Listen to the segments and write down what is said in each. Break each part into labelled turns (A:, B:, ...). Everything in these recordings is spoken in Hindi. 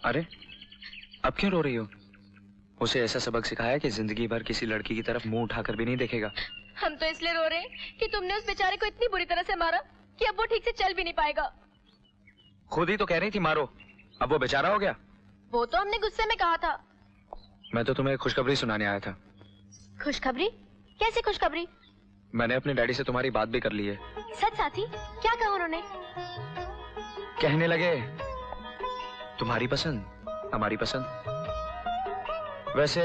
A: अरे अब क्यों रो रही हो? उसे ऐसा सबक सिखाया कि जिंदगी भर किसी लड़की की तरफ मुंह उठाकर भी नहीं देखेगा।
B: हम तो इसलिए रो रहे हैं कि तुमने उस बेचारे को इतनी बुरी तरह से मारा कि अब वो ठीक से चल भी नहीं पाएगा।
A: खुद ही तो कह रही थी मारो, अब वो बेचारा हो गया।
B: वो तो हमने गुस्से में कहा था।
A: मैं तो तुम्हें खुशखबरी सुनाने आया था।
B: खुशखबरी? कैसी खुशखबरी?
A: मैंने अपने डैडी से तुम्हारी बात भी कर ली है।
B: सच साथी? क्या कहा उन्होंने?
A: कहने लगे तुम्हारी पसंद हमारी पसंद। वैसे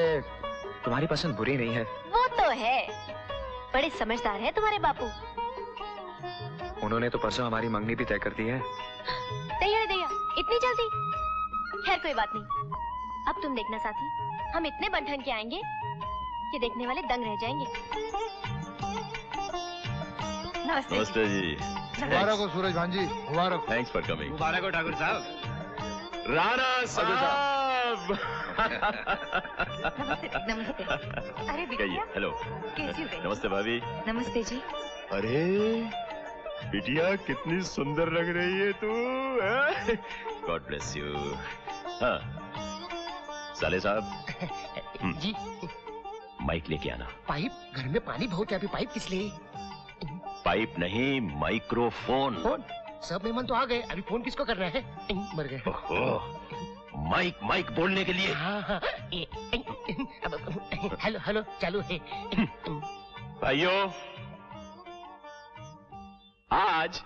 A: तुम्हारी पसंद बुरी नहीं है।
B: वो तो है, बड़े समझदार है तुम्हारे बापू।
A: उन्होंने तो परसों हमारी मंगनी भी तय कर दी है।
B: दैया इतनी जल्दी? खैर कोई बात नहीं। अब तुम देखना साथी, हम इतने बन-ठन के आएंगे कि देखने वाले दंग रह जाएंगे।
C: नमस्ते जी।
D: मुबारक हो सूरज भांजी, मुबारक।
C: Thanks for coming.
E: मुबारक हो ठाकुर साहब।
C: राणा साहब।
B: नमस्ते। अरे
C: कहिए। हेलो।
B: कैसी हो?
C: नमस्ते भाभी।
B: नमस्ते जी।
C: अरे बिटिया कितनी सुंदर लग रही है तू। God bless you. हाँ साले साहब
F: जी
C: माइक लेके आना।
F: पाइप? घर में पानी बहुत है, अभी पाइप किस लिए?
C: पाइप नहीं माइक्रोफोन।
F: फोन? सब मेहमान तो आ गए, अभी फोन किसको करना है? मर गए।
C: ओहो, माइक बोलने के लिए।
F: हाँ हाँ। हेलो हेलो चालू है।
C: भाइयों आज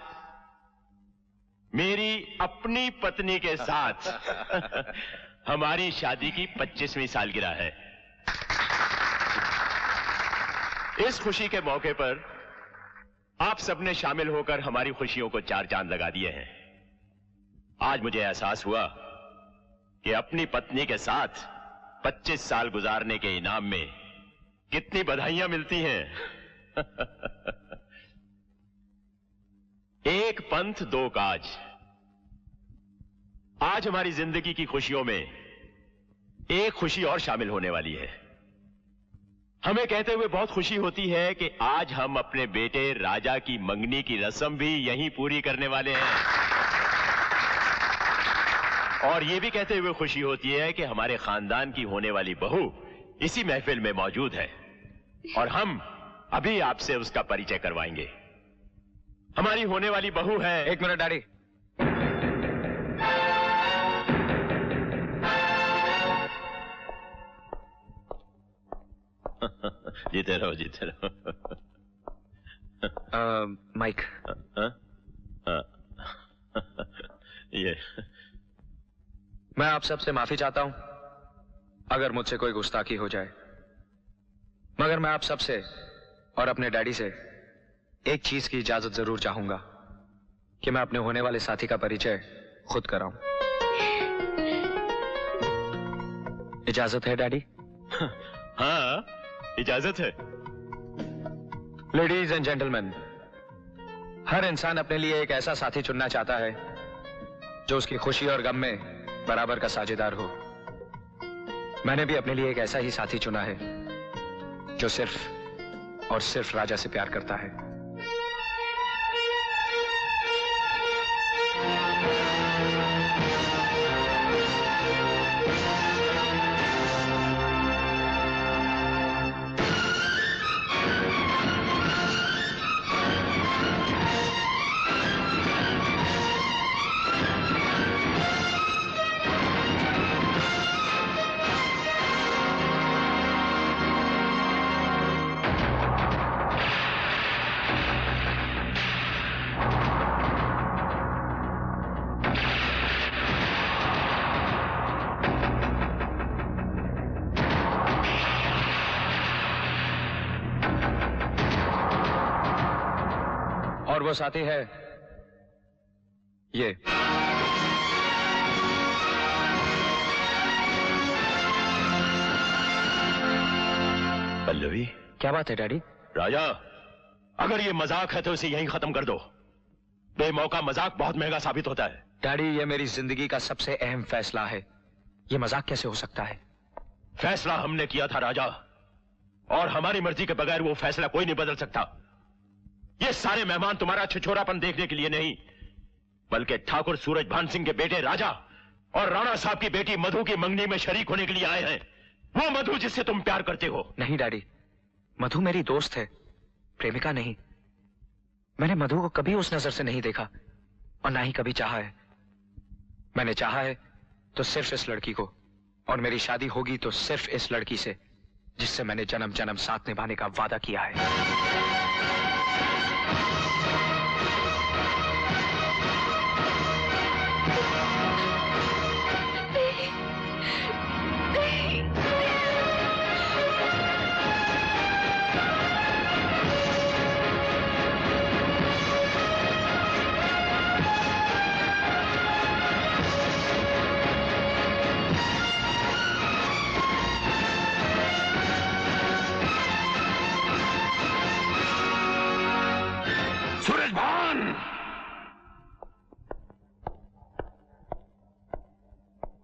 C: मेरी अपनी पत्नी के साथ हमारी शादी की 25वीं सालगिरह है। इस खुशी के मौके पर आप सबने शामिल होकर हमारी खुशियों को चार चांद लगा दिए हैं। आज मुझे एहसास हुआ कि अपनी पत्नी के साथ 25 साल गुजारने के इनाम में कितनी बधाइयां मिलती हैं। एक पंथ दो काज। आज हमारी जिंदगी की खुशियों में एक खुशी और शामिल होने वाली है। हमें कहते हुए बहुत खुशी होती है कि आज हम अपने बेटे राजा की मंगनी की रस्म भी यहीं पूरी करने वाले हैं। और यह भी कहते हुए खुशी होती है कि हमारे खानदान की होने वाली बहू इसी महफिल में मौजूद है और हम अभी आपसे उसका परिचय करवाएंगे। हमारी होने वाली बहू है।
A: एक मिनट डैडी।
C: जीते रहो जीते रहो।
A: माइक।
C: ये
A: मैं आप सबसे माफी चाहता हूं अगर मुझसे कोई गुस्ताखी हो जाए, मगर मैं आप सबसे और अपने डैडी से एक चीज की इजाजत जरूर चाहूंगा कि मैं अपने होने वाले साथी का परिचय खुद कराऊं। इजाजत है डैडी?
C: हाँ इजाजत है।
A: लेडीज एंड जेंटलमैन, हर इंसान अपने लिए एक ऐसा साथी चुनना चाहता है जो उसकी खुशी और गम में बराबर का साझेदार हो। मैंने भी अपने लिए एक ऐसा ही साथी चुना है जो सिर्फ और सिर्फ राजा से प्यार करता है। और वो साथी है ये।
C: पल्लवी।
A: क्या बात है डैडी?
C: राजा अगर ये मजाक है तो इसे यहीं खत्म कर दो। बेमौका मजाक बहुत महंगा साबित होता है।
A: डैडी ये मेरी जिंदगी का सबसे अहम फैसला है, ये मजाक कैसे हो सकता है?
C: फैसला हमने किया था राजा, और हमारी मर्जी के बगैर वो फैसला कोई नहीं बदल सकता। ये सारे मेहमान तुम्हारा छिछोरापन देखने के लिए नहीं, बल्कि ठाकुर सूरज भान सिंह के बेटे राजा और राणा साहब की बेटी मधु की मंगनी में शरीक होने के लिए आए हैं। वो मधु जिससे तुम प्यार करते हो।
A: नहीं डैडी, मधु मेरी दोस्त है, प्रेमिका नहीं। मैंने मधु को कभी उस नजर से नहीं देखा और ना ही कभी चाहा है। मैंने चाहा है तो सिर्फ इस लड़की को, और मेरी शादी होगी तो सिर्फ इस लड़की से जिससे मैंने जन्म जन्म साथ निभाने का वादा किया है।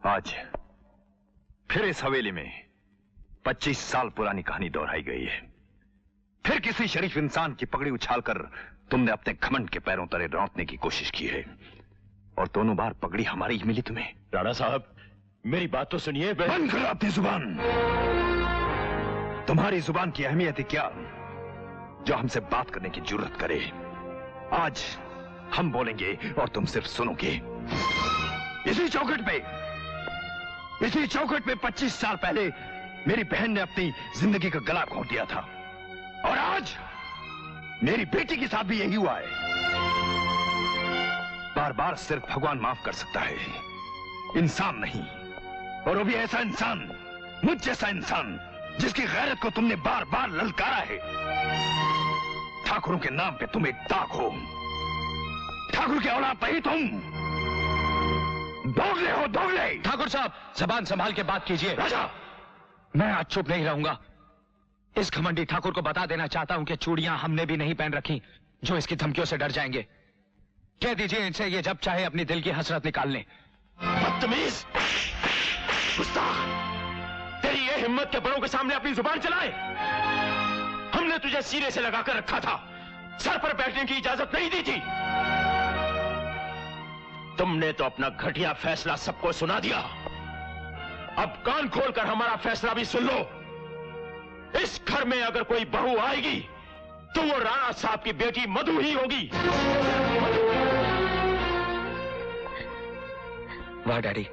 E: आज फिर इस हवेली में 25 साल पुरानी कहानी दोहराई गई है। फिर किसी शरीफ इंसान की पगड़ी उछालकर तुमने अपने घमंड के पैरों तले रौंदने की कोशिश की है, और दोनों बार पगड़ी हमारी ही मिली तुम्हें।
C: राणा साहब, मेरी बात तो सुनिए।
E: बंद करो अपनी जुबान। तुम्हारी जुबान की अहमियत है क्या जो हमसे बात करने की जरूरत करे? आज हम बोलेंगे और तुम सिर्फ सुनोगे। इसी चौखट पे 25 साल पहले मेरी बहन ने अपनी जिंदगी का गला घोंट दिया था, और आज मेरी बेटी के साथ भी यही हुआ है। बार बार सिर्फ भगवान माफ कर सकता है, इंसान नहीं। और वो भी ऐसा इंसान, मुझ जैसा इंसान, जिसकी गैरत को तुमने बार बार ललकारा है। ठाकुरों के नाम पे तुम एक दाग हो। ठाकुर के औलाद नहीं तुम, दोगले हो, दोगले।
A: ठाकुर साहब, जबान संभाल के बात कीजिए।
E: राजा,
A: मैं आज चुप नहीं रहूंगा। इस घमंडी ठाकुर को बता देना चाहता हूं कि चूड़ियां हमने भी नहीं पहन रखी जो इसकी धमकियों से डर जाएंगे। कह दीजिए इनसे ये जब चाहे अपनी दिल की हसरत निकाल लें।
C: बदतमीज, गुस्ताख, तेरी ये हिम्मत के बड़ों के सामने अपनी जुबान चलाए। हमने तुझे सीने से लगाकर रखा था, सर पर बैठने की इजाजत नहीं दी थी। तुमने तो अपना घटिया फैसला सबको सुना दिया। अब कान खोलकर हमारा फैसला भी सुन लो। इस घर में अगर कोई बहू आएगी तो वो राणा साहब की बेटी मधु ही होगी।
A: वाह डैडी,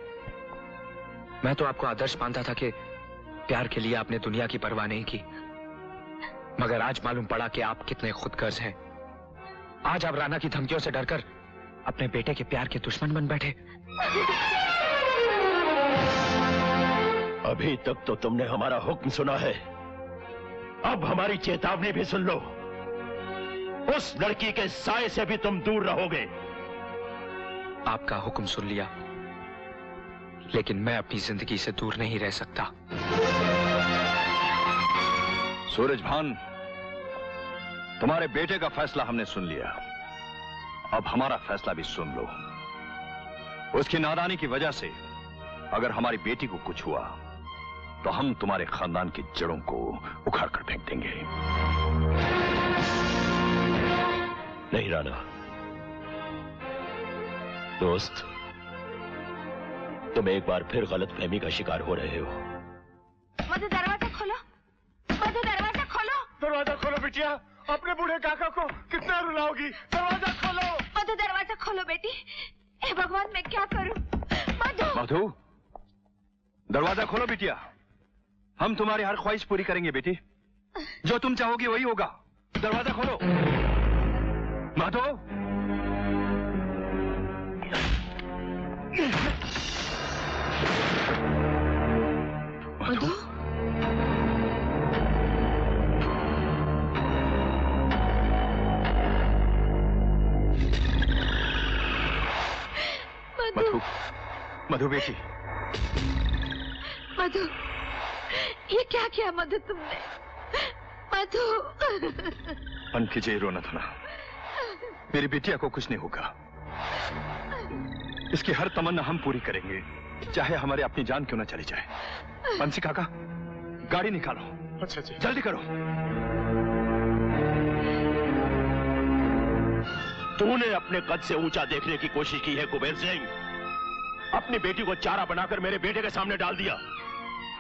A: मैं तो आपको आदर्श मानता था कि प्यार के लिए आपने दुनिया की परवाह नहीं की, मगर आज मालूम पड़ा कि आप कितने खुदगर्ज हैं। आज आप राणा की धमकियों से डरकर अपने बेटे के प्यार के दुश्मन बन बैठे।
C: अभी तक तो तुमने हमारा हुक्म सुना है, अब हमारी चेतावनी भी सुन लो। उस लड़की के साए से भी तुम दूर रहोगे।
A: आपका हुक्म सुन लिया, लेकिन मैं अपनी जिंदगी से दूर नहीं रह सकता।
E: सूरजभान, तुम्हारे बेटे का फैसला हमने सुन लिया, अब हमारा फैसला भी सुन लो। उसकी नादानी की वजह से अगर हमारी बेटी को कुछ हुआ तो हम तुम्हारे खानदान की जड़ों को उखाड़ कर फेंक देंगे।
C: नहीं राणा, दोस्त, तुम एक बार फिर गलतफहमी का शिकार हो रहे हो।
B: मधु, दरवाजा खोलो। मधु, दरवाजा खोलो।
F: दरवाजा खोलो बिटिया, अपने बूढ़े काका को कितना रुलाओगी? दरवाजा खोलो।
B: मधु, दरवाजा खोलो बेटी। हे भगवान, मैं क्या करूं?
E: मधु, दरवाजा खोलो बिटिया। हम तुम्हारी हर ख्वाहिश पूरी करेंगे बेटी, जो तुम चाहोगी वही होगा। दरवाजा खोलो। मधु,
B: मधु,
E: मधु, मधु बेटी।
B: मधु, ये क्या किया मधु तुमने? मधु,
E: बंद कीजिए रोना धोना। मेरी बिटिया को कुछ नहीं होगा। इसकी हर तमन्ना हम पूरी करेंगे, चाहे हमारे अपनी जान क्यों ना चली जाए। बंसी काका, गाड़ी निकालो।
F: अच्छा जी,
E: जल्दी करो।
C: तूने अपने कद से ऊंचा देखने की कोशिश की है कुबेर सिंह, अपनी बेटी को चारा बनाकर मेरे बेटे के सामने डाल दिया।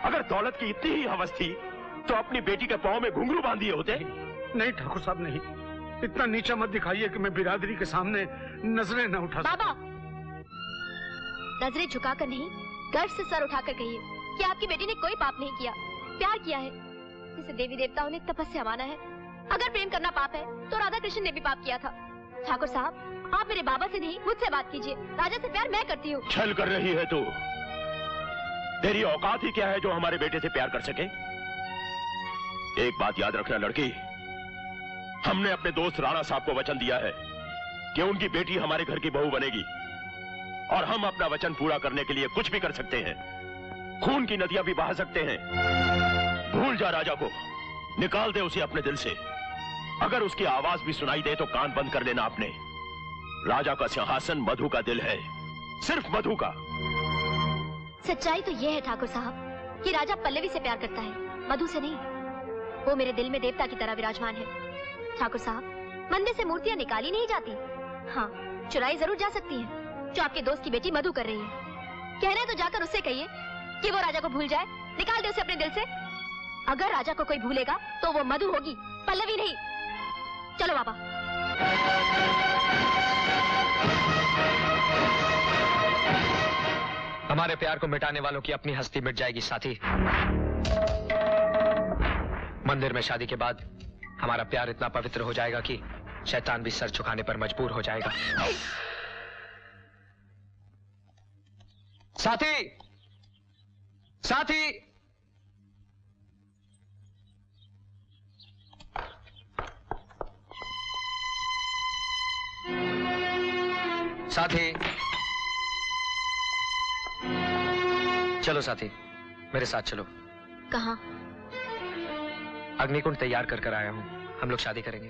C: अगर दौलत की इतनी ही हवस थी तो अपनी बेटी के पांव में घुंघरू बांध दिए होते।
F: नहीं ठाकुर साहब, नहीं, इतना नीचा मत दिखाइए कि मैं बिरादरी के सामने नजरें न उठा
B: बाबा, नजरें झुकाकर नहीं, गर्व से सर उठाकर कहिए कि आपकी बेटी ने कोई पाप नहीं किया, प्यार किया है जिसे देवी देवताओं ने तपस्या माना है। अगर प्रेम करना पाप है तो राधा कृष्ण ने भी पाप किया था। ठाकुर साहब, आप मेरे बाबा से नहीं मुझसे बात कीजिए। राजा से प्यार मैं करती हूँ।
C: छल कर रही है तू। तेरी औकात ही क्या है जो हमारे बेटे से प्यार कर सके? एक बात याद रखना लड़की, हमने अपने दोस्त राणा साहब को वचन दिया है कि उनकी बेटी हमारे घर की बहू बनेगी, और हम अपना वचन पूरा करने के लिए कुछ भी कर सकते हैं। खून की नदियां भी बहा सकते हैं। भूल जा राजा को, निकाल दे उसे अपने दिल से। अगर उसकी आवाज भी सुनाई दे तो कान बंद कर लेना अपने। राजा का सिंहासन मधु का दिल है, सिर्फ मधु का।
B: सच्चाई तो यह है ठाकुर साहब कि राजा पल्लवी से प्यार करता है, मधु से नहीं। वो मेरे दिल में देवता की तरह विराजमान है। ठाकुर साहब, मंदिर से मूर्तियां निकाली नहीं जाती, हाँ चुराई जरूर जा सकती हैं, जो आपके दोस्त की बेटी मधु कर रही है। कहना है तो जाकर उससे कहिए कि वो राजा को भूल जाए, निकाल दे उसे अपने दिल से। अगर राजा को कोई भूलेगा तो वो मधु होगी, पल्लवी नहीं। चलो बाबा।
A: हमारे प्यार को मिटाने वालों की अपनी हस्ती मिट जाएगी साथी। मंदिर में शादी के बाद हमारा प्यार इतना पवित्र हो जाएगा कि शैतान भी सर झुकाने पर मजबूर हो जाएगा। साथी, साथी, साथी, चलो साथी, मेरे साथ चलो।
B: कहाँ?
A: अग्निकुंड तैयार कर आया हूं, हम लोग शादी करेंगे।